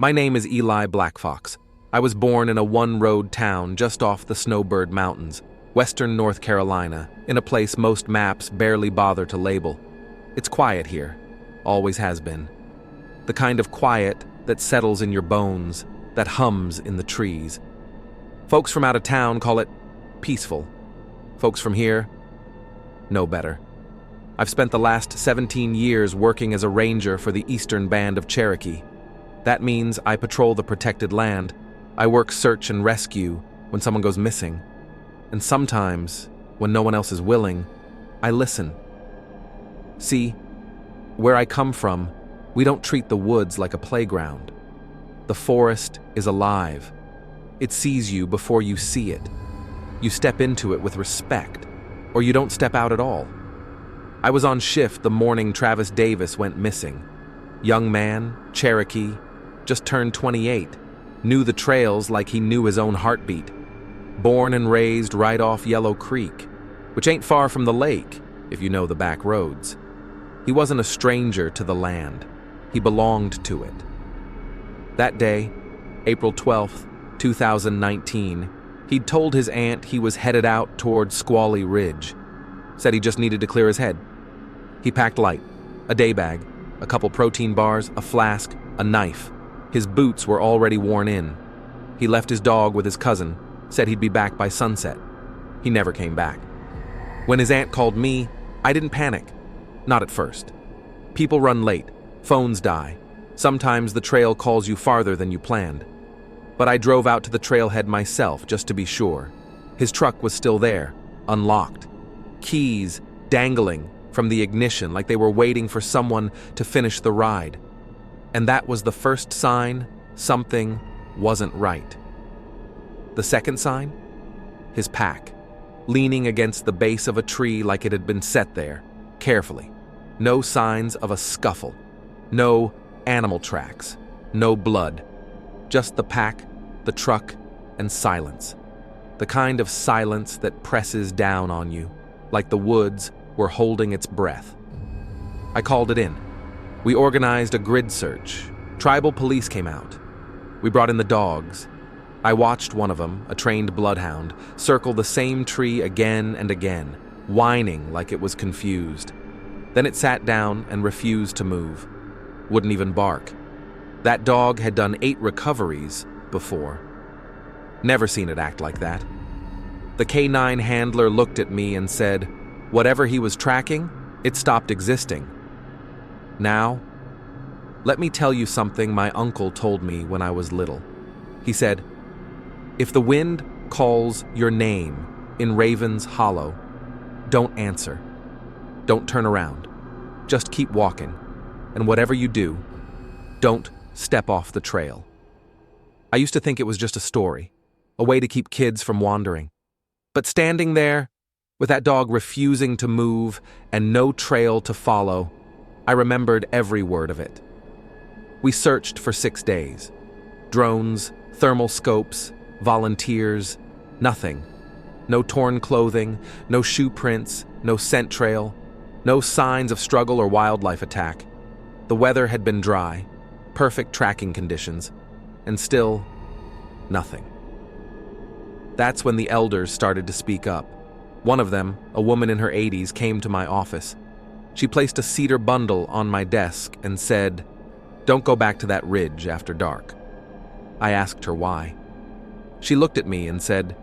My name is Eli Blackfox. I was born in a one-road town just off the Snowbird Mountains, western North Carolina, in a place most maps barely bother to label. It's quiet here, always has been. The kind of quiet that settles in your bones, that hums in the trees. Folks from out of town call it peaceful. Folks from here know better. I've spent the last 17 years working as a ranger for the Eastern Band of Cherokee. That means I patrol the protected land. I work search and rescue when someone goes missing. And sometimes, when no one else is willing, I listen. See, where I come from, we don't treat the woods like a playground. The forest is alive. It sees you before you see it. You step into it with respect, or you don't step out at all. I was on shift the morning Travis Davis went missing. Young man, Cherokee, just turned 28, knew the trails like he knew his own heartbeat. Born and raised right off Yellow Creek, which ain't far from the lake, if you know the back roads. He wasn't a stranger to the land. He belonged to it. That day, April 12th, 2019, he'd told his aunt he was headed out toward Squally Ridge. Said he just needed to clear his head. He packed light, a day bag, a couple protein bars, a flask, a knife. His boots were already worn in. He left his dog with his cousin, said he'd be back by sunset. He never came back. When his aunt called me, I didn't panic. Not at first. People run late. Phones die. Sometimes the trail calls you farther than you planned. But I drove out to the trailhead myself just to be sure. His truck was still there, unlocked. Keys dangling from the ignition like they were waiting for someone to finish the ride. And that was the first sign something wasn't right. The second sign? His pack, leaning against the base of a tree like it had been set there, carefully. No signs of a scuffle. No animal tracks. No blood. Just the pack, the truck, and silence. The kind of silence that presses down on you, like the woods were holding its breath. I called it in. We organized a grid search. Tribal police came out. We brought in the dogs. I watched one of them, a trained bloodhound, circle the same tree again and again, whining like it was confused. Then it sat down and refused to move. Wouldn't even bark. That dog had done 8 recoveries before. Never seen it act like that. The K9 handler looked at me and said, whatever he was tracking, it stopped existing. Now, let me tell you something my uncle told me when I was little. He said, if the wind calls your name in Raven's Hollow, don't answer. Don't turn around. Just keep walking. And whatever you do, don't step off the trail. I used to think it was just a story, a way to keep kids from wandering. But standing there, with that dog refusing to move and no trail to follow, I remembered every word of it. We searched for 6 days. Drones, thermal scopes, volunteers, nothing. No torn clothing, no shoe prints, no scent trail, no signs of struggle or wildlife attack. The weather had been dry, perfect tracking conditions, and still, nothing. That's when the elders started to speak up. One of them, a woman in her 80s, came to my office. She placed a cedar bundle on my desk and said, don't go back to that ridge after dark. I asked her why. She looked at me and said,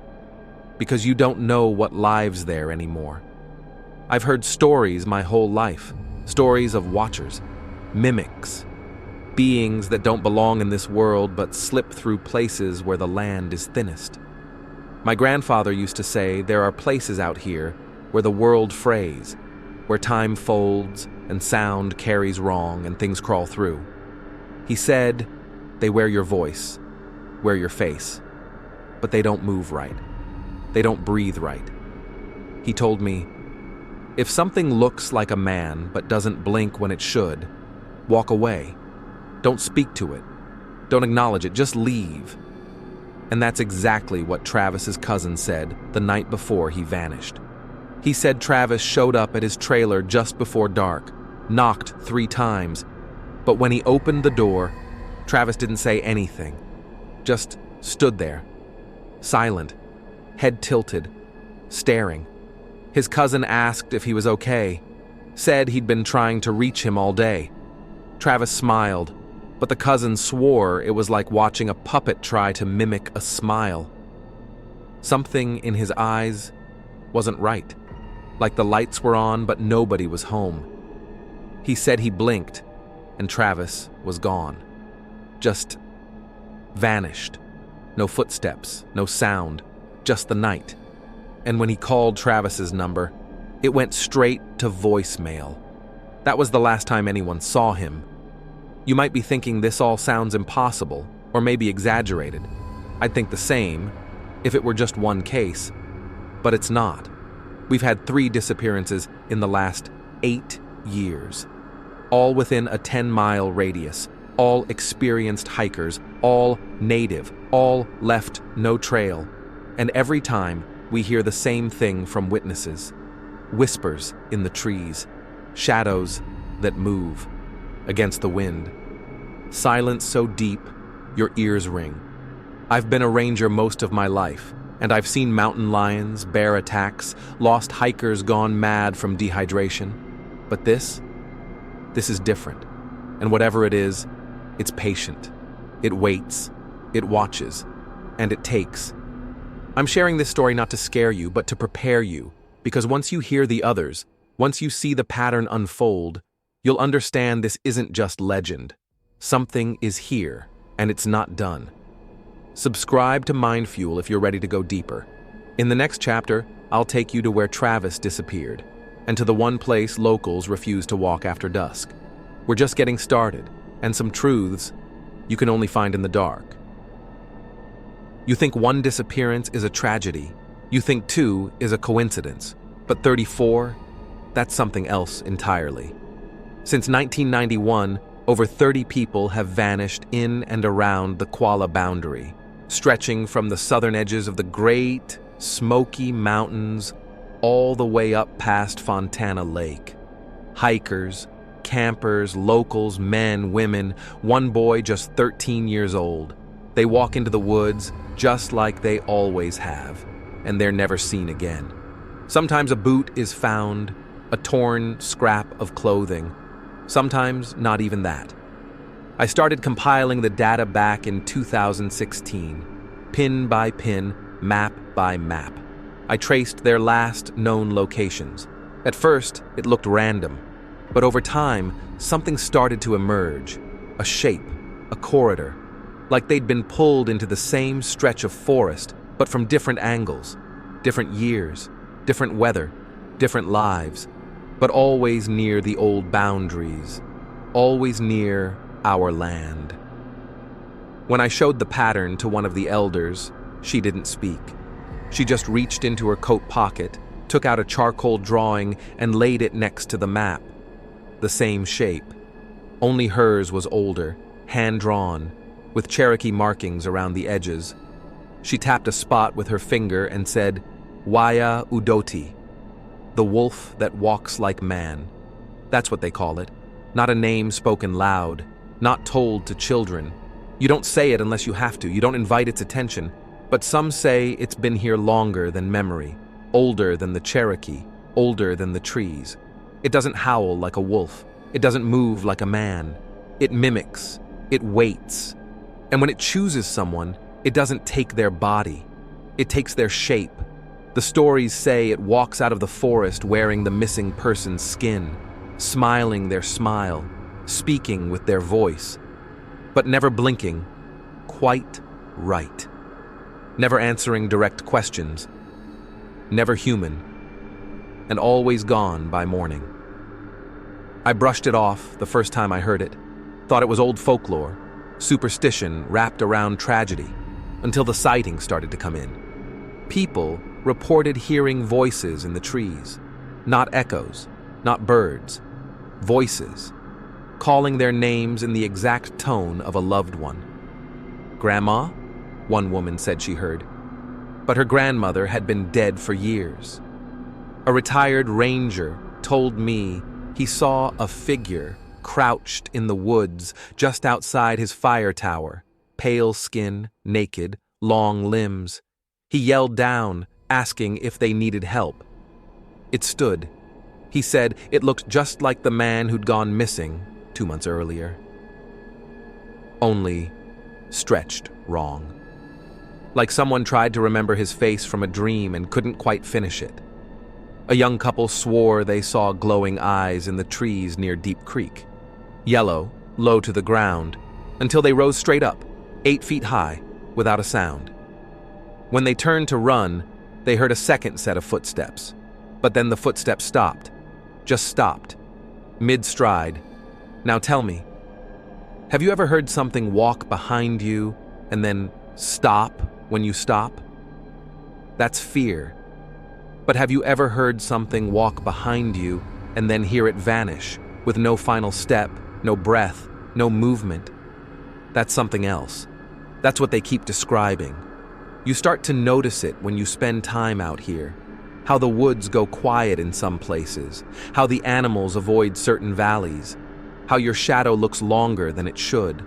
because you don't know what lives there anymore. I've heard stories my whole life, stories of watchers, mimics, beings that don't belong in this world but slip through places where the land is thinnest. My grandfather used to say there are places out here where the world frays, where time folds and sound carries wrong and things crawl through. He said they wear your voice, wear your face, but they don't move right. They don't breathe right. He told me, if something looks like a man but doesn't blink when it should, walk away. Don't speak to it. Don't acknowledge it. Just leave. And that's exactly what Travis's cousin said the night before he vanished. He said Travis showed up at his trailer just before dark, knocked 3 times, but when he opened the door, Travis didn't say anything, just stood there, silent, head tilted, staring. His cousin asked if he was okay, said he'd been trying to reach him all day. Travis smiled, but the cousin swore it was like watching a puppet try to mimic a smile. Something in his eyes wasn't right, like the lights were on but nobody was home. He said he blinked, and Travis was gone. Just vanished. No footsteps, no sound, just the night. And when he called Travis's number, it went straight to voicemail. That was the last time anyone saw him. You might be thinking this all sounds impossible, or maybe exaggerated. I'd think the same, if it were just one case. But it's not. We've had 3 disappearances in the last 8 years. All within a 10-mile radius. All experienced hikers. All native. All left no trail. And every time, we hear the same thing from witnesses. Whispers in the trees. Shadows that move against the wind. Silence so deep, your ears ring. I've been a ranger most of my life, and I've seen mountain lions, bear attacks, lost hikers gone mad from dehydration. But this is different. And whatever it is, it's patient. It waits, it watches, and it takes. I'm sharing this story not to scare you, but to prepare you, because once you hear the others, once you see the pattern unfold, you'll understand this isn't just legend. Something is here, and it's not done. Subscribe to MindFuel if you're ready to go deeper. In the next chapter, I'll take you to where Travis disappeared, and to the one place locals refuse to walk after dusk. We're just getting started, and some truths you can only find in the dark. You think one disappearance is a tragedy. You think 2 is a coincidence. But 34? That's something else entirely. Since 1991, over 30 people have vanished in and around the Kuala boundary, stretching from the southern edges of the Great Smoky Mountains all the way up past Fontana Lake. Hikers, campers, locals, men, women, one boy just 13 years old. They walk into the woods just like they always have, and they're never seen again. Sometimes a boot is found, a torn scrap of clothing. Sometimes not even that. I started compiling the data back in 2016, pin by pin, map by map. I traced their last known locations. At first, it looked random, but over time, something started to emerge. A shape, a corridor, like they'd been pulled into the same stretch of forest, but from different angles, different years, different weather, different lives, but always near the old boundaries, always near our land. When I showed the pattern to one of the elders, she didn't speak. She just reached into her coat pocket, took out a charcoal drawing, and laid it next to the map. The same shape. Only hers was older, hand-drawn, with Cherokee markings around the edges. She tapped a spot with her finger and said, Waya Udoti, the wolf that walks like man. That's what they call it. Not a name spoken loud, not told to children. You don't say it unless you have to. You don't invite its attention. But some say it's been here longer than memory, older than the Cherokee, older than the trees. It doesn't howl like a wolf. It doesn't move like a man. It mimics. It waits. And when it chooses someone, it doesn't take their body. It takes their shape. The stories say it walks out of the forest wearing the missing person's skin, smiling their smile, speaking with their voice, but never blinking, quite right. Never answering direct questions, never human, and always gone by morning. I brushed it off the first time I heard it, thought it was old folklore, superstition wrapped around tragedy, until the sightings started to come in. People reported hearing voices in the trees, not echoes, not birds, voices, calling their names in the exact tone of a loved one. Grandma? One woman said she heard, but her grandmother had been dead for years. A retired ranger told me he saw a figure crouched in the woods just outside his fire tower, pale skin, naked, long limbs. He yelled down, asking if they needed help. It stood. He said it looked just like the man who'd gone missing 2 months earlier. Only stretched wrong. Like someone tried to remember his face from a dream and couldn't quite finish it. A young couple swore they saw glowing eyes in the trees near Deep Creek. Yellow, low to the ground, until they rose straight up, 8 feet high, without a sound. When they turned to run, they heard a second set of footsteps. But then the footsteps stopped. Just stopped. Mid-stride. Now tell me, have you ever heard something walk behind you and then stop when you stop? That's fear. But have you ever heard something walk behind you and then hear it vanish, with no final step, no breath, no movement? That's something else. That's what they keep describing. You start to notice it when you spend time out here. How the woods go quiet in some places, how the animals avoid certain valleys, how your shadow looks longer than it should,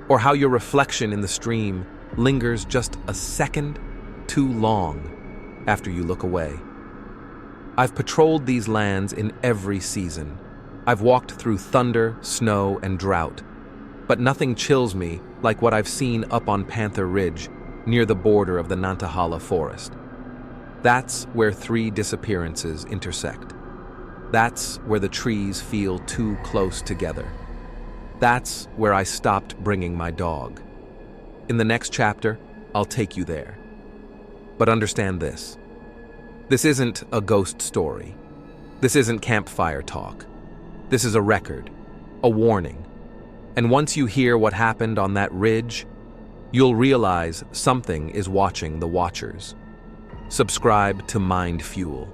or how your reflection in the stream lingers just a second too long after you look away. I've patrolled these lands in every season. I've walked through thunder, snow, and drought, but nothing chills me like what I've seen up on Panther Ridge, near the border of the Nantahala Forest. That's where 3 disappearances intersect. That's where the trees feel too close together. That's where I stopped bringing my dog. In the next chapter, I'll take you there. But understand this. This isn't a ghost story. This isn't campfire talk. This is a record, a warning. And once you hear what happened on that ridge, you'll realize something is watching the watchers. Subscribe to MindFuel.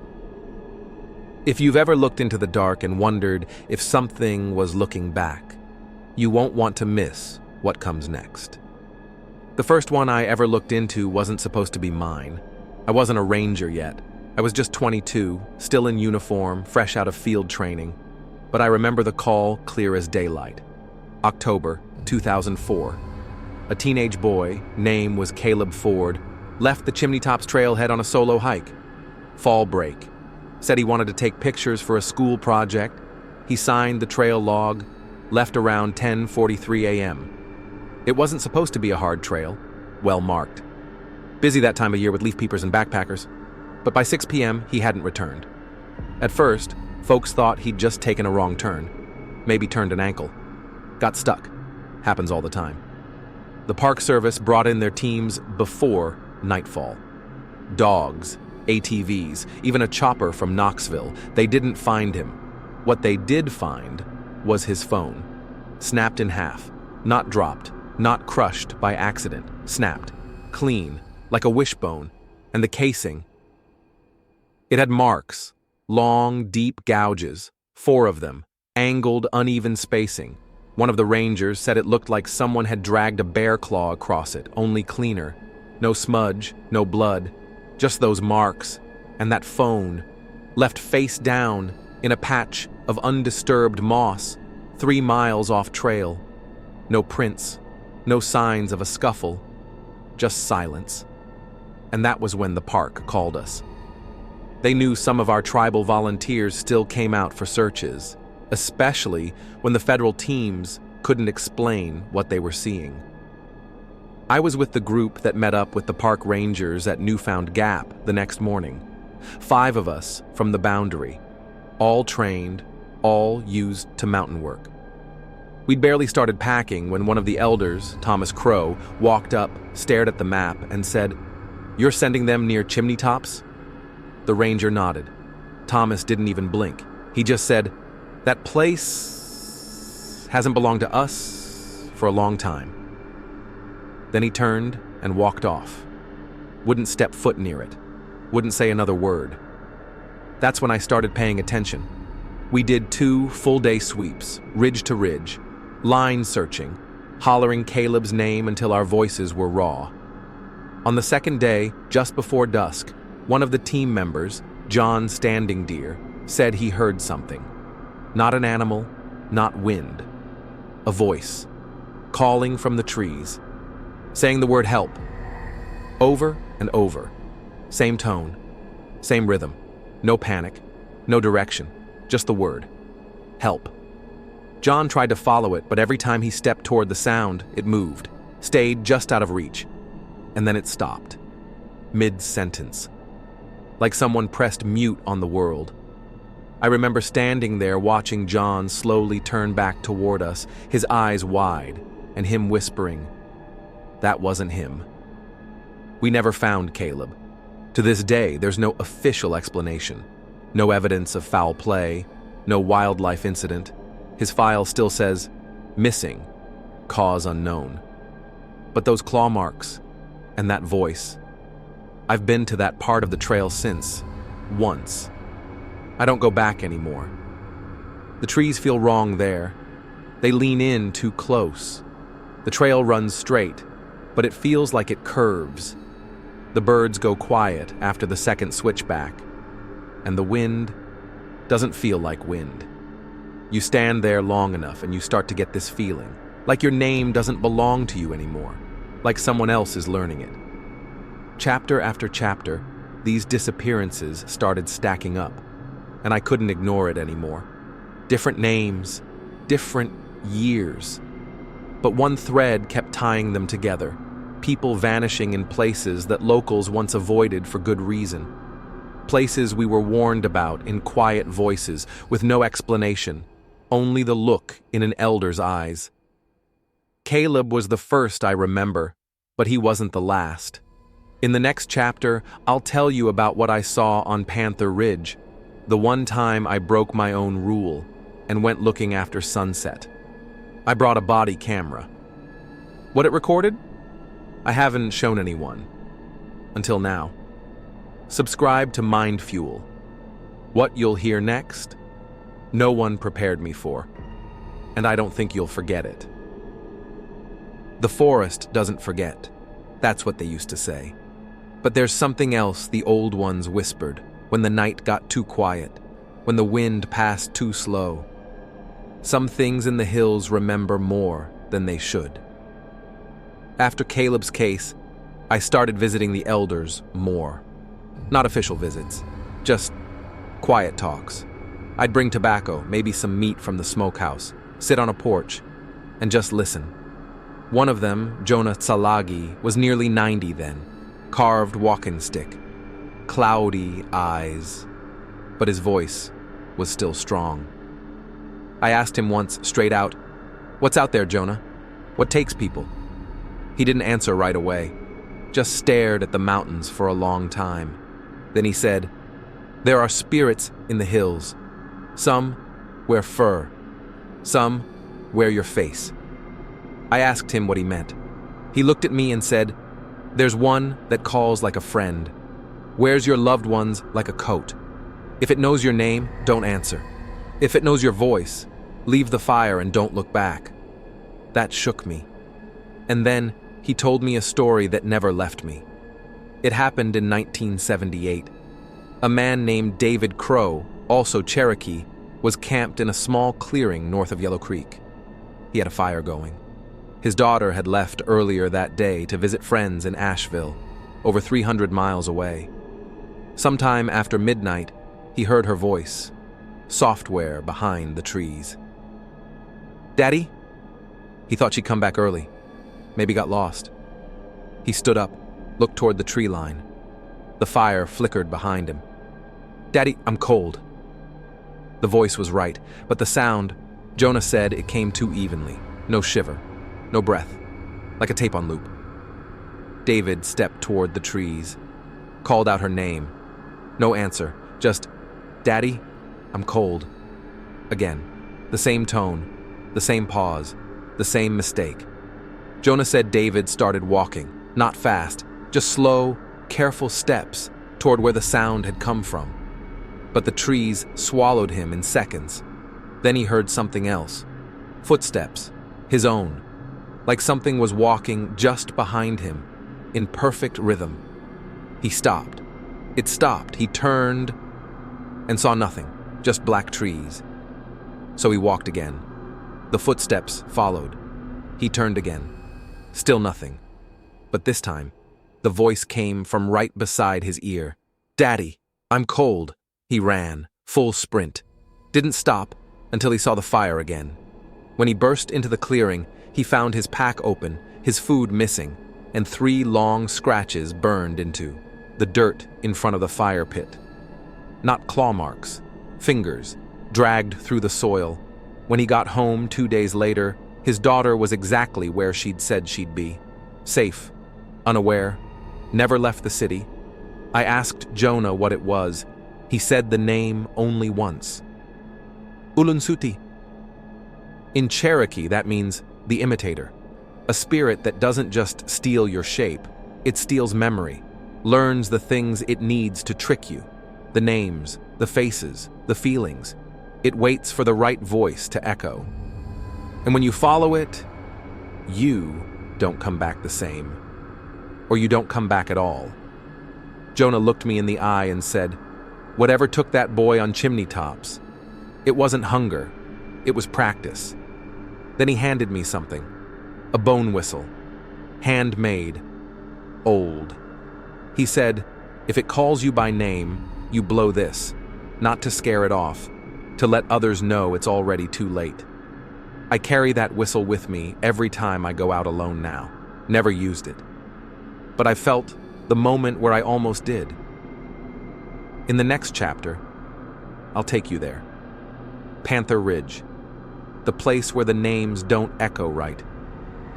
If you've ever looked into the dark and wondered if something was looking back, you won't want to miss what comes next. The first one I ever looked into wasn't supposed to be mine. I wasn't a ranger yet. I was just 22, still in uniform, fresh out of field training. But I remember the call clear as daylight. October 2004. A teenage boy, name was Caleb Ford, left the Chimney Tops trailhead on a solo hike. Fall break. Said he wanted to take pictures for a school project. He signed the trail log, left around 10:43 a.m. It wasn't supposed to be a hard trail, well marked. Busy that time of year with leaf peepers and backpackers. But by 6 p.m., he hadn't returned. At first, folks thought he'd just taken a wrong turn. Maybe turned an ankle. Got stuck. Happens all the time. The Park Service brought in their teams before nightfall. Dogs, ATVs, even a chopper from Knoxville. They didn't find him. What they did find was his phone. Snapped in half. Not dropped. Not crushed by accident. Snapped. Clean. Like a wishbone. And the casing. It had marks. Long, deep gouges. 4 of them. Angled, uneven spacing. One of the rangers said it looked like someone had dragged a bear claw across it, only cleaner. No smudge, no blood, just those marks, and that phone, left face down in a patch of undisturbed moss, 3 miles off trail. No prints, no signs of a scuffle, just silence. And that was when the park called us. They knew some of our tribal volunteers still came out for searches, especially when the federal teams couldn't explain what they were seeing. I was with the group that met up with the park rangers at Newfound Gap the next morning. 5 of us from the boundary, all trained, all used to mountain work. We'd barely started packing when one of the elders, Thomas Crow, walked up, stared at the map, and said, "You're sending them near Chimney Tops?" The ranger nodded. Thomas didn't even blink. He just said, "That place hasn't belonged to us for a long time." Then he turned and walked off. Wouldn't step foot near it. Wouldn't say another word. That's when I started paying attention. We did 2 full-day sweeps, ridge to ridge, line searching, hollering Caleb's name until our voices were raw. On the second day, just before dusk, one of the team members, John Standing Deer, said he heard something. Not an animal, not wind. A voice, calling from the trees, saying the word help. Over and over. Same tone, same rhythm. No panic, no direction, just the word. Help. John tried to follow it, but every time he stepped toward the sound, it moved, stayed just out of reach. And then it stopped. Mid-sentence. Like someone pressed mute on the world. I remember standing there watching John slowly turn back toward us, his eyes wide, and him whispering, "That wasn't him." We never found Caleb. To this day, there's no official explanation. No evidence of foul play, no wildlife incident. His file still says, "Missing, cause unknown." But those claw marks, and that voice, I've been to that part of the trail since, once. I don't go back anymore. The trees feel wrong there. They lean in too close. The trail runs straight, but it feels like it curves. The birds go quiet after the second switchback, and the wind doesn't feel like wind. You stand there long enough and you start to get this feeling, like your name doesn't belong to you anymore, like someone else is learning it. Chapter after chapter, these disappearances started stacking up, and I couldn't ignore it anymore. Different names, different years. But one thread kept tying them together. People vanishing in places that locals once avoided for good reason. Places we were warned about in quiet voices, with no explanation, only the look in an elder's eyes. Caleb was the first I remember, but he wasn't the last. In the next chapter, I'll tell you about what I saw on Panther Ridge, the one time I broke my own rule and went looking after sunset. I brought a body camera. What it recorded? I haven't shown anyone. Until now. Subscribe to MindFuel. What you'll hear next, no one prepared me for, and I don't think you'll forget it. The forest doesn't forget. That's what they used to say. But there's something else the old ones whispered when the night got too quiet, when the wind passed too slow. Some things in the hills remember more than they should. After Caleb's case, I started visiting the elders more. Not official visits, just quiet talks. I'd bring tobacco, maybe some meat from the smokehouse, sit on a porch, and just listen. One of them, Jonah Tsalagi, was nearly 90 then, carved walking stick, cloudy eyes, but his voice was still strong. I asked him once, straight out, "What's out there, Jonah? What takes people?" He didn't answer right away, just stared at the mountains for a long time. Then he said, "There are spirits in the hills. Some wear fur. Some wear your face." I asked him what he meant. He looked at me and said, "There's one that calls like a friend, wears your loved ones like a coat. If it knows your name, don't answer. If it knows your voice, leave the fire and don't look back." That shook me. And then he told me a story that never left me. It happened in 1978. A man named David Crow, also Cherokee, was camped in a small clearing north of Yellow Creek. He had a fire going. His daughter had left earlier that day to visit friends in Asheville, over 300 miles away. Sometime after midnight, he heard her voice, software behind the trees. "Daddy?" He thought she'd come back early. Maybe got lost. He stood up, looked toward the tree line. The fire flickered behind him. "Daddy, I'm cold." The voice was right, but the sound, Jonah said it came too evenly. No shiver, no breath, like a tape on loop. David stepped toward the trees, called out her name. No answer, just, "Daddy, I'm cold." Again, the same tone, the same pause, the same mistake. Jonah said David started walking, not fast, just slow, careful steps toward where the sound had come from. But the trees swallowed him in seconds. Then he heard something else. Footsteps, his own, like something was walking just behind him, in perfect rhythm. He stopped. It stopped. He turned and saw nothing, just black trees. So he walked again, The footsteps followed. He turned again. Still nothing. But this time, the voice came from right beside his ear. "Daddy, I'm cold." He ran, full sprint. Didn't stop until he saw the fire again. When he burst into the clearing, he found his pack open, his food missing, and 3 long scratches burned into the dirt in front of the fire pit. Not claw marks, fingers, dragged through the soil. When he got home 2 days later, his daughter was exactly where she'd said she'd be. Safe, unaware, never left the city. I asked Jonah what it was. He said the name only once. Ulunsuti. In Cherokee, that means the imitator. A spirit that doesn't just steal your shape, it steals memory, learns the things it needs to trick you. The names, the faces, the feelings. It waits for the right voice to echo. And when you follow it, you don't come back the same. Or you don't come back at all. Jonah looked me in the eye and said, "Whatever took that boy on chimney tops, it wasn't hunger, it was practice." Then he handed me something, a bone whistle, handmade, old. He said, "If it calls you by name, you blow this, not to scare it off, to let others know it's already too late." I carry that whistle with me every time I go out alone now. Never used it. But I felt the moment where I almost did. In the next chapter, I'll take you there. Panther Ridge, the place where the names don't echo right,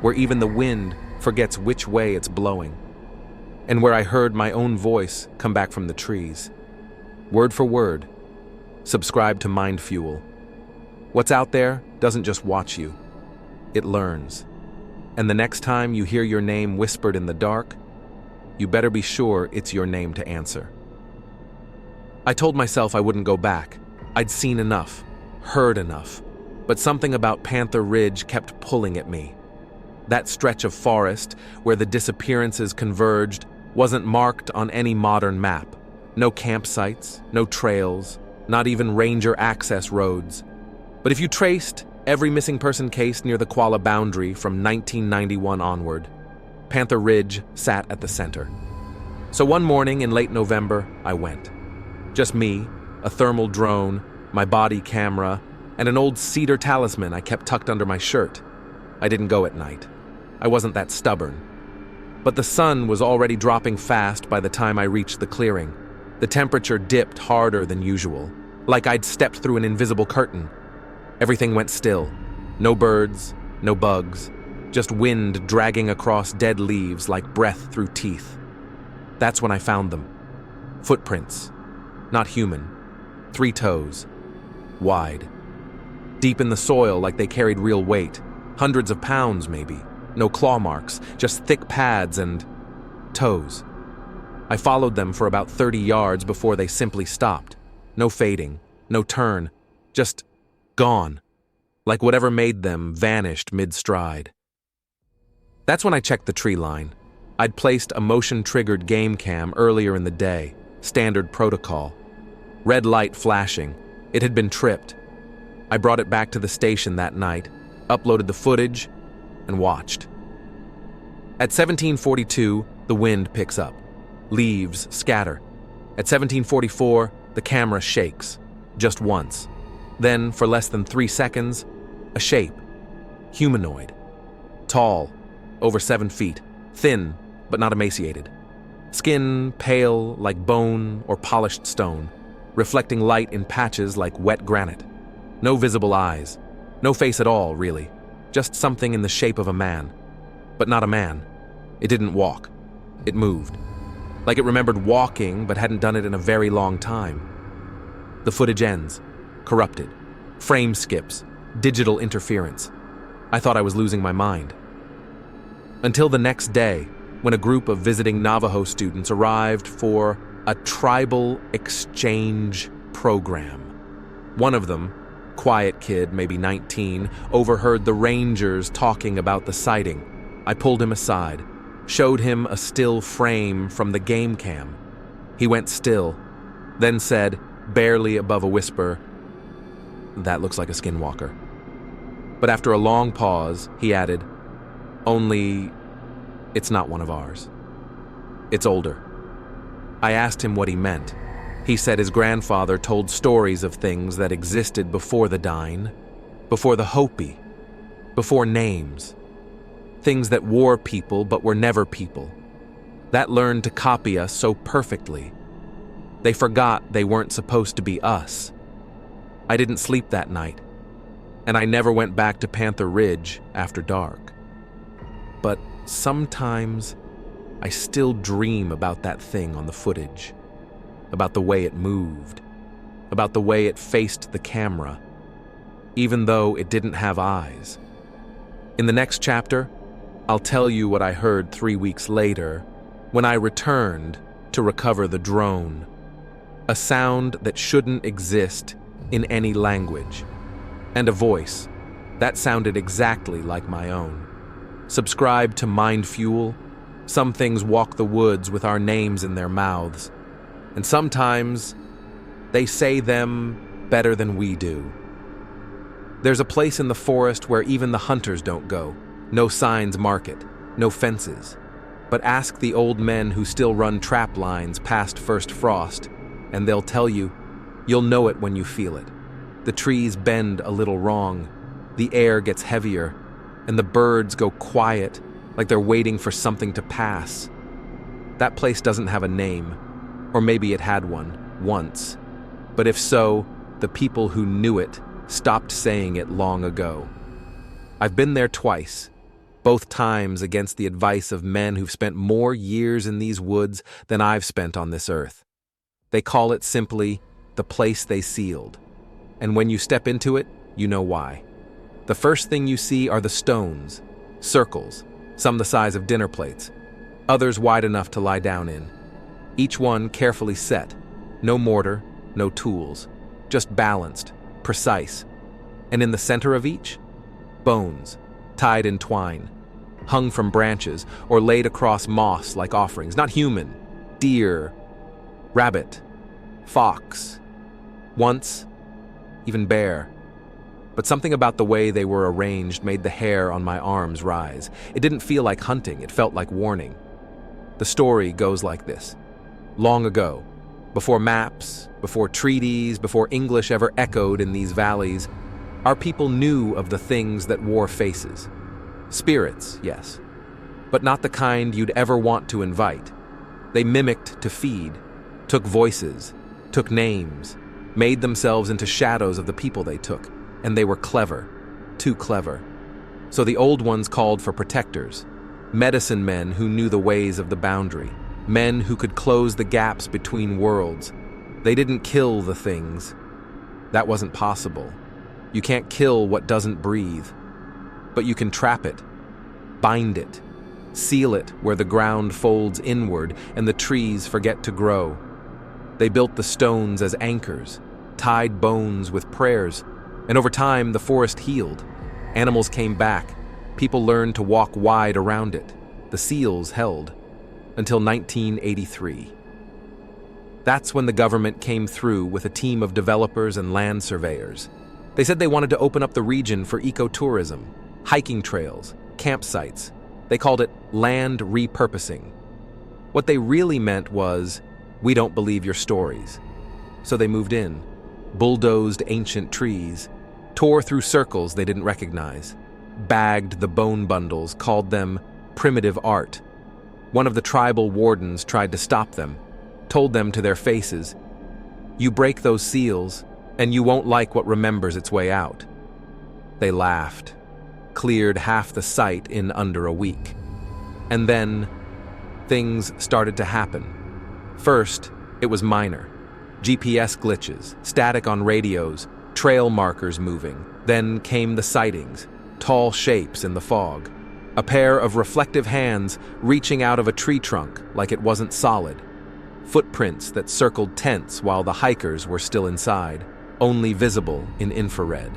where even the wind forgets which way it's blowing, and where I heard my own voice come back from the trees. Word for word. Subscribe to MindFuel. What's out there doesn't just watch you, it learns. And the next time you hear your name whispered in the dark, you better be sure it's your name to answer. I told myself I wouldn't go back. I'd seen enough, heard enough, but something about Panther Ridge kept pulling at me. That stretch of forest where the disappearances converged wasn't marked on any modern map. No campsites, no trails, not even ranger access roads. But if you traced every missing person case near the Kuala boundary from 1991 onward, Panther Ridge sat at the center. So one morning in late November, I went. Just me, a thermal drone, my body camera, and an old cedar talisman I kept tucked under my shirt. I didn't go at night. I wasn't that stubborn. But the sun was already dropping fast by the time I reached the clearing. The temperature dipped harder than usual, like I'd stepped through an invisible curtain. Everything went still. No birds, no bugs, just wind dragging across dead leaves like breath through teeth. That's when I found them. Footprints. Not human. 3 toes. Wide. Deep in the soil like they carried real weight. Hundreds of pounds, maybe. No claw marks, just thick pads and toes. I followed them for about 30 yards before they simply stopped. No fading, no turn, just gone. Like whatever made them vanished mid-stride. That's when I checked the tree line. I'd placed a motion-triggered game cam earlier in the day, standard protocol. Red light flashing. It had been tripped. I brought it back to the station that night, uploaded the footage, and watched. At 1742, the wind picks up. Leaves scatter. At 1744, the camera shakes. Just once. Then, for less than 3 seconds, a shape. Humanoid. Tall. Over 7 feet. Thin, but not emaciated. Skin pale like bone or polished stone, reflecting light in patches like wet granite. No visible eyes. No face at all, really. Just something in the shape of a man. But not a man. It didn't walk. It moved. Like it remembered walking, but hadn't done it in a very long time. The footage ends. Corrupted. Frame skips. Digital interference. I thought I was losing my mind. Until the next day, when a group of visiting Navajo students arrived for a tribal exchange program. One of them, quiet kid, maybe 19, overheard the rangers talking about the sighting. I pulled him aside, showed him a still frame from the game cam. He went still, then said, barely above a whisper, "That looks like a skinwalker." But after a long pause, he added, "Only, it's not one of ours. It's older." I asked him what he meant. He said his grandfather told stories of things that existed before the Dine, before the Hopi, before names. Things that were people but were never people, that learned to copy us so perfectly. They forgot they weren't supposed to be us. I didn't sleep that night, and I never went back to Panther Ridge after dark. But sometimes I still dream about that thing on the footage, about the way it moved, about the way it faced the camera, even though it didn't have eyes. In the next chapter, I'll tell you what I heard 3 weeks later when I returned to recover the drone, a sound that shouldn't exist in any language, and a voice that sounded exactly like my own. Subscribe to MindFuel. Some things walk the woods with our names in their mouths, and sometimes they say them better than we do. There's a place in the forest where even the hunters don't go. No signs mark it, no fences. But ask the old men who still run trap lines past first frost, and they'll tell you, you'll know it when you feel it. The trees bend a little wrong, the air gets heavier, and the birds go quiet like they're waiting for something to pass. That place doesn't have a name, or maybe it had one, once. But if so, the people who knew it stopped saying it long ago. I've been there twice, both times against the advice of men who've spent more years in these woods than I've spent on this earth. They call it simply the place they sealed. And when you step into it, you know why. The first thing you see are the stones, circles, some the size of dinner plates, others wide enough to lie down in. Each one carefully set, no mortar, no tools, just balanced, precise. And in the center of each, bones, tied in twine, hung from branches or laid across moss like offerings, not human, deer, rabbit, fox, once even bear. But something about the way they were arranged made the hair on my arms rise. It didn't feel like hunting, it felt like warning. The story goes like this. Long ago, before maps, before treaties, before English ever echoed in these valleys, our people knew of the things that wore faces. Spirits, yes, but not the kind you'd ever want to invite. They mimicked to feed, took voices, took names, made themselves into shadows of the people they took, and they were clever, too clever. So the old ones called for protectors, medicine men who knew the ways of the boundary, men who could close the gaps between worlds. They didn't kill the things. That wasn't possible. You can't kill what doesn't breathe. But you can trap it, bind it, seal it where the ground folds inward and the trees forget to grow. They built the stones as anchors, tied bones with prayers, and over time the forest healed. Animals came back. People learned to walk wide around it. The seals held. Until 1983. That's when the government came through with a team of developers and land surveyors. They said they wanted to open up the region for ecotourism, hiking trails, campsites. They called it land repurposing. What they really meant was, we don't believe your stories. So they moved in, bulldozed ancient trees, tore through circles they didn't recognize, bagged the bone bundles, called them primitive art. One of the tribal wardens tried to stop them, told them to their faces, "You break those seals, and you won't like what remembers its way out." They laughed, cleared half the site in under a week. And then, things started to happen. First, it was minor. GPS glitches, static on radios, trail markers moving. Then came the sightings, tall shapes in the fog. A pair of reflective hands reaching out of a tree trunk like it wasn't solid. Footprints that circled tents while the hikers were still inside, only visible in infrared.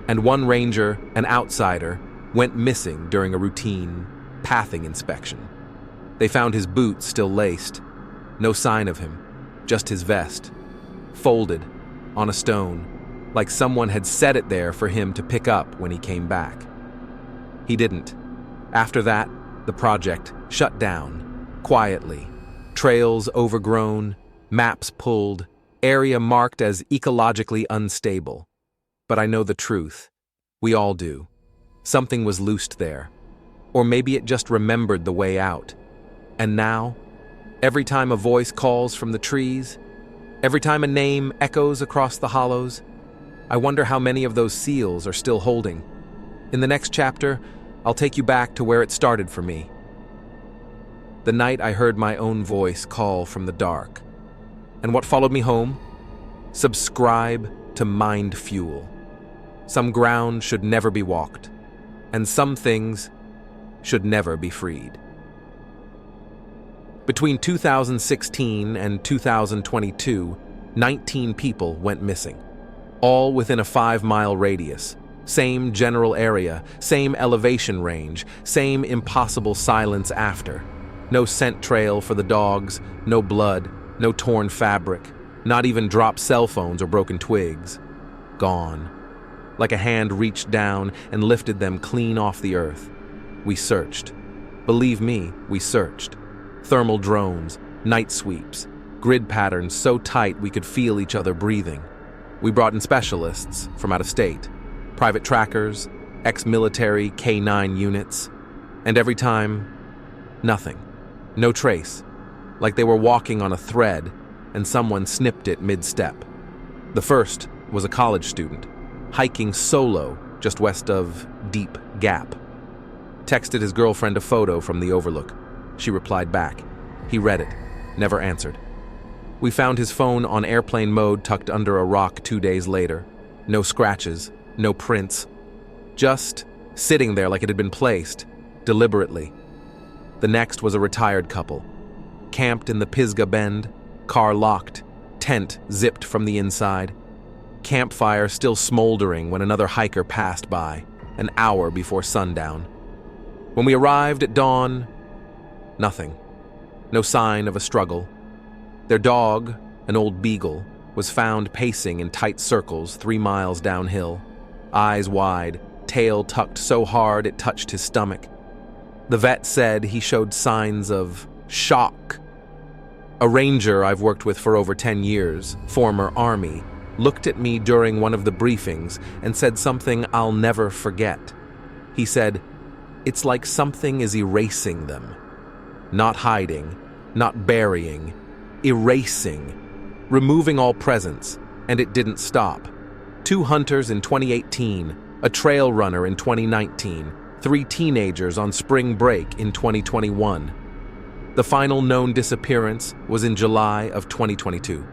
And one ranger, an outsider, went missing during a routine pathing inspection. They found his boots still laced. No sign of him, just his vest, folded on a stone, like someone had set it there for him to pick up when he came back. He didn't. After that, the project shut down, quietly. Trails overgrown, maps pulled, area marked as ecologically unstable. But I know the truth. We all do. Something was loosed there. Or maybe it just remembered the way out. And now, every time a voice calls from the trees, every time a name echoes across the hollows, I wonder how many of those seals are still holding. In the next chapter, I'll take you back to where it started for me. The night I heard my own voice call from the dark. And what followed me home? Subscribe to MindFuel. Some ground should never be walked, and some things should never be freed. Between 2016 and 2022, 19 people went missing, all within a 5-mile radius. Same general area, same elevation range, same impossible silence after. No scent trail for the dogs, no blood, no torn fabric, not even dropped cell phones or broken twigs. Gone. Like a hand reached down and lifted them clean off the earth. We searched. Believe me, we searched. Thermal drones, night sweeps, grid patterns so tight we could feel each other breathing. We brought in specialists from out of state, private trackers, ex-military K9 units, and every time, nothing. No trace, like they were walking on a thread and someone snipped it mid-step. The first was a college student, hiking solo just west of Deep Gap. Texted his girlfriend a photo from the overlook. She replied back. He read it, never answered. We found his phone on airplane mode tucked under a rock 2 days later. No scratches, no prints. Just sitting there like it had been placed, deliberately. The next was a retired couple. Camped in the Pisgah Bend, car locked, tent zipped from the inside. Campfire still smoldering when another hiker passed by, an hour before sundown. When we arrived at dawn, nothing. No sign of a struggle. Their dog, an old beagle, was found pacing in tight circles 3 miles downhill, eyes wide, tail tucked so hard it touched his stomach. The vet said he showed signs of shock. A ranger I've worked with for over 10 years, former Army, looked at me during one of the briefings and said something I'll never forget. He said, "It's like something is erasing them. Not hiding, not burying, erasing, removing all presence, and it didn't stop. 2 hunters in 2018, a trail runner in 2019, 3 teenagers on spring break in 2021. The final known disappearance was in July of 2022.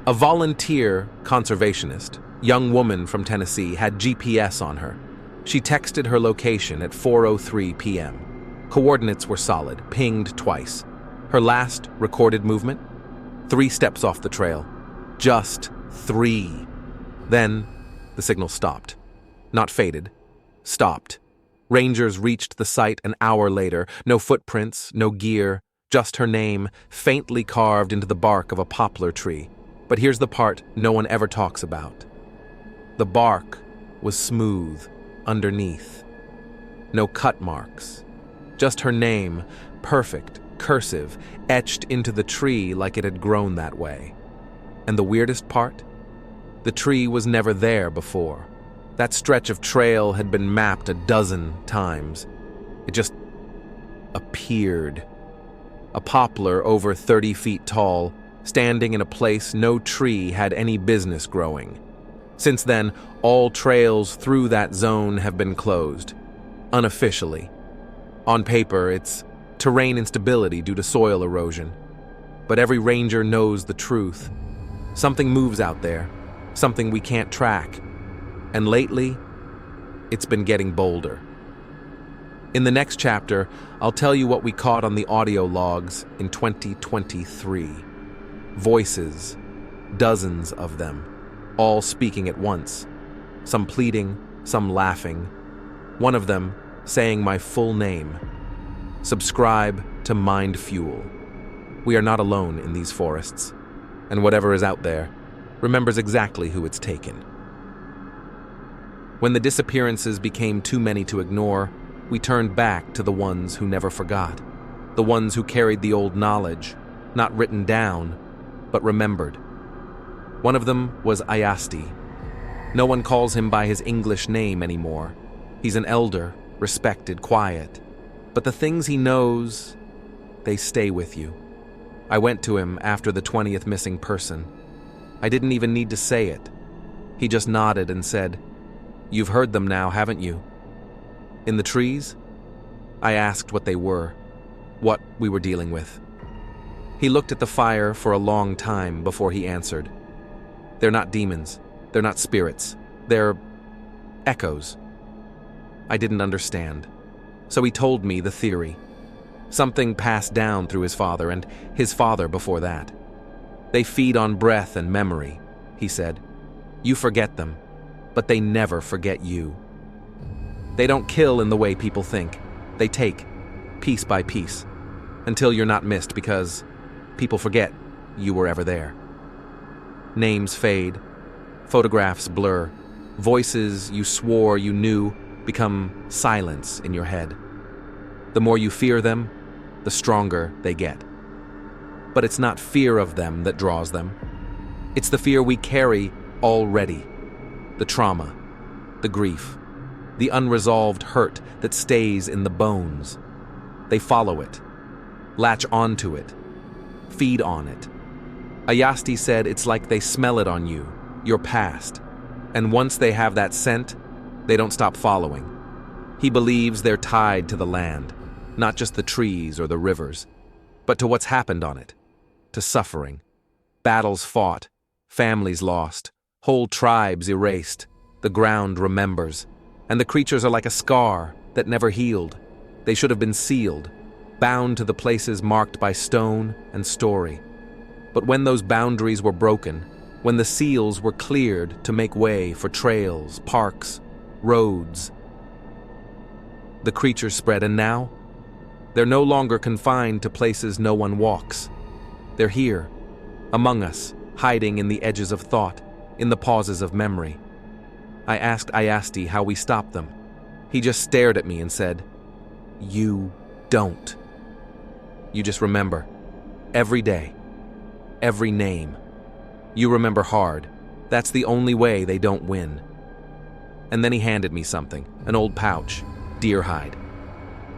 A volunteer conservationist, young woman from Tennessee, had GPS on her. She texted her location at 4:03 p.m. Coordinates were solid, pinged twice. Her last recorded movement? 3 steps off the trail. Just 3. Then, the signal stopped. Not faded. Stopped. Rangers reached the site an hour later. No footprints, no gear, just her name, faintly carved into the bark of a poplar tree. But here's the part no one ever talks about. The bark was smooth underneath. No cut marks. Just her name, perfect, cursive, etched into the tree like it had grown that way. And the weirdest part? The tree was never there before. That stretch of trail had been mapped a dozen times. It just appeared. A poplar over 30 feet tall, standing in a place no tree had any business growing. Since then, all trails through that zone have been closed. Unofficially. On paper, it's terrain instability due to soil erosion. But every ranger knows the truth. Something moves out there, something we can't track. And lately, it's been getting bolder. In the next chapter, I'll tell you what we caught on the audio logs in 2023. Voices, dozens of them, all speaking at once. Some pleading, some laughing. One of them saying my full name. Subscribe to MindFuel. We are not alone in these forests. And whatever is out there remembers exactly who it's taken. When the disappearances became too many to ignore, we turned back to the ones who never forgot, the ones who carried the old knowledge, not written down, but remembered. One of them was Ayasti. No one calls him by his English name anymore. He's an elder, respected, quiet. But the things he knows, they stay with you. I went to him after the 20th missing person. I didn't even need to say it. He just nodded and said, "You've heard them now, haven't you?" In the trees? I asked what they were, what we were dealing with. He looked at the fire for a long time before he answered. They're not demons. They're not spirits. They're echoes. I didn't understand. So he told me the theory. Something passed down through his father and his father before that. They feed on breath and memory, he said. You forget them, but they never forget you. They don't kill in the way people think. They take, piece by piece, until you're not missed because people forget you were ever there. Names fade, photographs blur, voices you swore you knew become silence in your head. The more you fear them, the stronger they get. But it's not fear of them that draws them. It's the fear we carry already. The trauma, the grief, the unresolved hurt that stays in the bones. They follow it, latch onto it, feed on it. Ayasti said it's like they smell it on you, your past, and once they have that scent, they don't stop following. He believes they're tied to the land, not just the trees or the rivers, but to what's happened on it, to suffering, battles fought, families lost, whole tribes erased, the ground remembers, and the creatures are like a scar that never healed. They should have been sealed, bound to the places marked by stone and story. But when those boundaries were broken, when the seals were cleared to make way for trails, parks, roads, the creatures spread, and now they're no longer confined to places no one walks. They're here, among us, hiding in the edges of thought, in the pauses of memory. I asked Ayasti how we stopped them. He just stared at me and said, "You don't. You just remember. Every day. Every name. You remember hard. That's the only way they don't win." And then he handed me something, an old pouch, deer hide.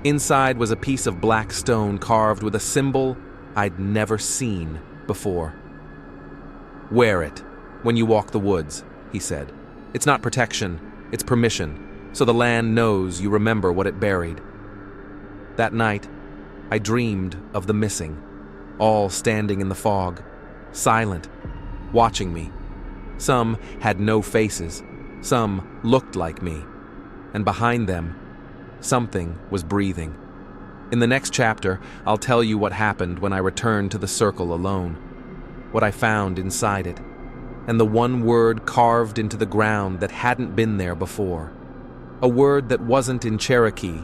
Inside was a piece of black stone carved with a symbol I'd never seen before. "Wear it when you walk the woods," he said. "It's not protection, it's permission, so the land knows you remember what it buried." That night, I dreamed of the missing, all standing in the fog, silent, watching me. Some had no faces, some looked like me, and behind them, something was breathing. In the next chapter, I'll tell you what happened when I returned to the circle alone, what I found inside it, and the one word carved into the ground that hadn't been there before. A word that wasn't in Cherokee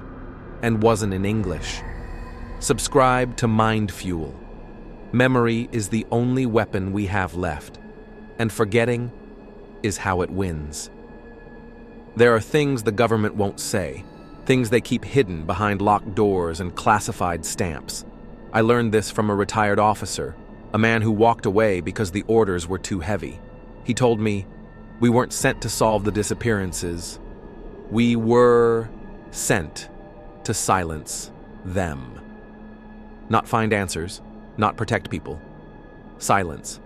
and wasn't in English. Subscribe to MindFuel. Memory is the only weapon we have left, and forgetting is how it wins. There are things the government won't say, things they keep hidden behind locked doors and classified stamps. I learned this from a retired officer, a man who walked away because the orders were too heavy. He told me, "We weren't sent to solve the disappearances. We were sent to silence them." Not find answers, not protect people. Silence.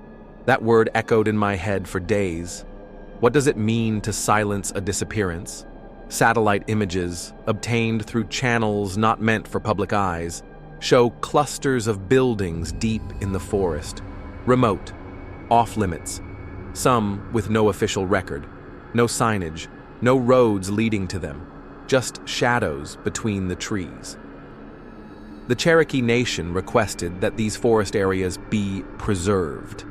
That word echoed in my head for days. What does it mean to silence a disappearance? Satellite images, obtained through channels not meant for public eyes, show clusters of buildings deep in the forest, remote, off-limits, some with no official record, no signage, no roads leading to them, just shadows between the trees. The Cherokee Nation requested that these forest areas be preserved,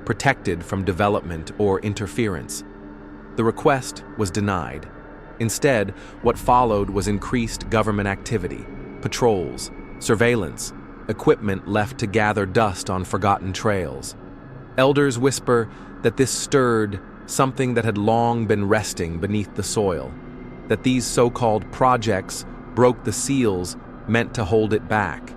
protected from development or interference. The request was denied. Instead, what followed was increased government activity, patrols, surveillance, equipment left to gather dust on forgotten trails. Elders whisper that this stirred something that had long been resting beneath the soil, that these so-called projects broke the seals meant to hold it back,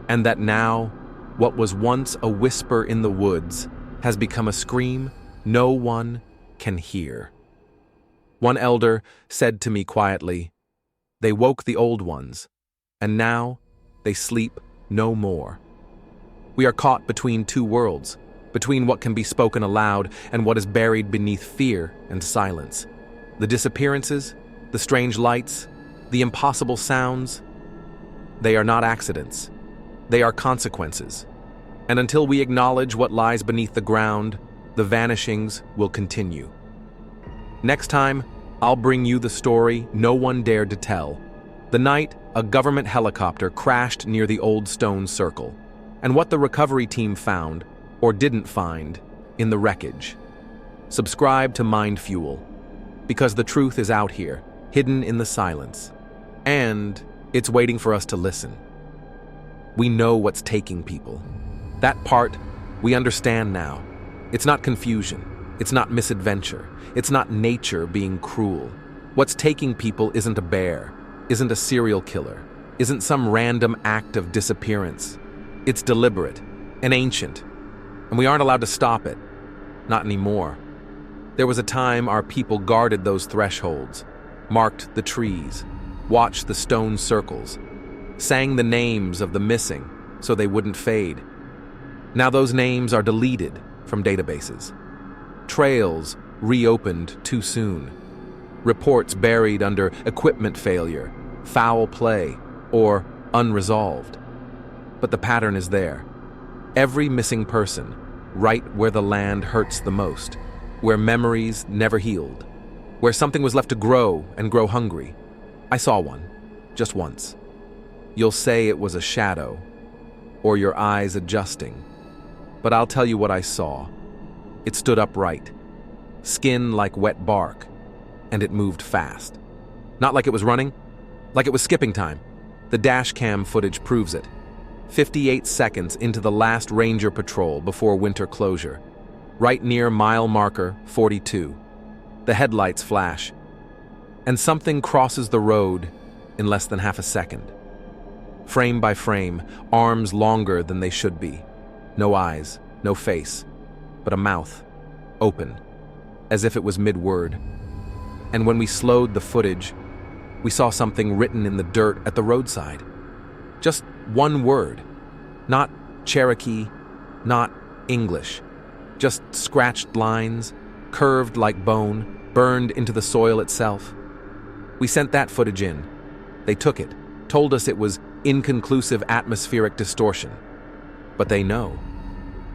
and that now, what was once a whisper in the woods has become a scream no one can hear. One elder said to me quietly, "They woke the old ones, and now they sleep no more." We are caught between two worlds, between what can be spoken aloud and what is buried beneath fear and silence. The disappearances, the strange lights, the impossible sounds, they are not accidents. They are consequences. And until we acknowledge what lies beneath the ground, the vanishings will continue. Next time, I'll bring you the story no one dared to tell. The night a government helicopter crashed near the old stone circle, and what the recovery team found, or didn't find, in the wreckage. Subscribe to MindFuel, because the truth is out here, hidden in the silence. And it's waiting for us to listen. We know what's taking people. That part, we understand now. It's not confusion. It's not misadventure. It's not nature being cruel. What's taking people isn't a bear, isn't a serial killer, isn't some random act of disappearance. It's deliberate and ancient, and we aren't allowed to stop it. Not anymore. There was a time our people guarded those thresholds, marked the trees, watched the stone circles, sang the names of the missing so they wouldn't fade. Now those names are deleted from databases. Trails reopened too soon. Reports buried under equipment failure, foul play, or unresolved. But the pattern is there. Every missing person, right where the land hurts the most, where memories never healed, where something was left to grow and grow hungry. I saw one, just once. You'll say it was a shadow, or your eyes adjusting. But I'll tell you what I saw. It stood upright, skin like wet bark, and it moved fast. Not like it was running, like it was skipping time. The dash cam footage proves it. 58 seconds into the last ranger patrol before winter closure, right near mile marker 42. The headlights flash, and something crosses the road in less than half a second. Frame by frame, arms longer than they should be. No eyes, no face, but a mouth, open, as if it was mid-word. And when we slowed the footage, we saw something written in the dirt at the roadside. Just one word. Not Cherokee, not English. Just scratched lines, curved like bone, burned into the soil itself. We sent that footage in. They took it, told us it was inconclusive atmospheric distortion. But they know.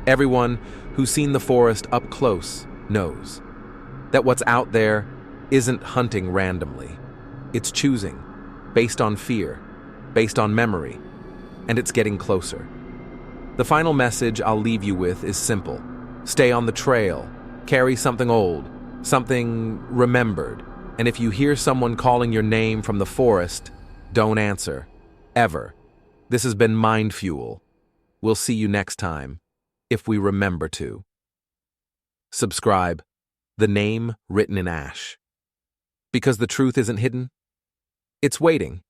Everyone who's seen the forest up close knows that what's out there isn't hunting randomly. It's choosing, based on fear, based on memory, and it's getting closer. The final message I'll leave you with is simple. Stay on the trail, carry something old, something remembered, and if you hear someone calling your name from the forest, don't answer, ever. This has been MindFuel. We'll see you next time, if we remember to. Subscribe. The name written in ash. Because the truth isn't hidden, it's waiting.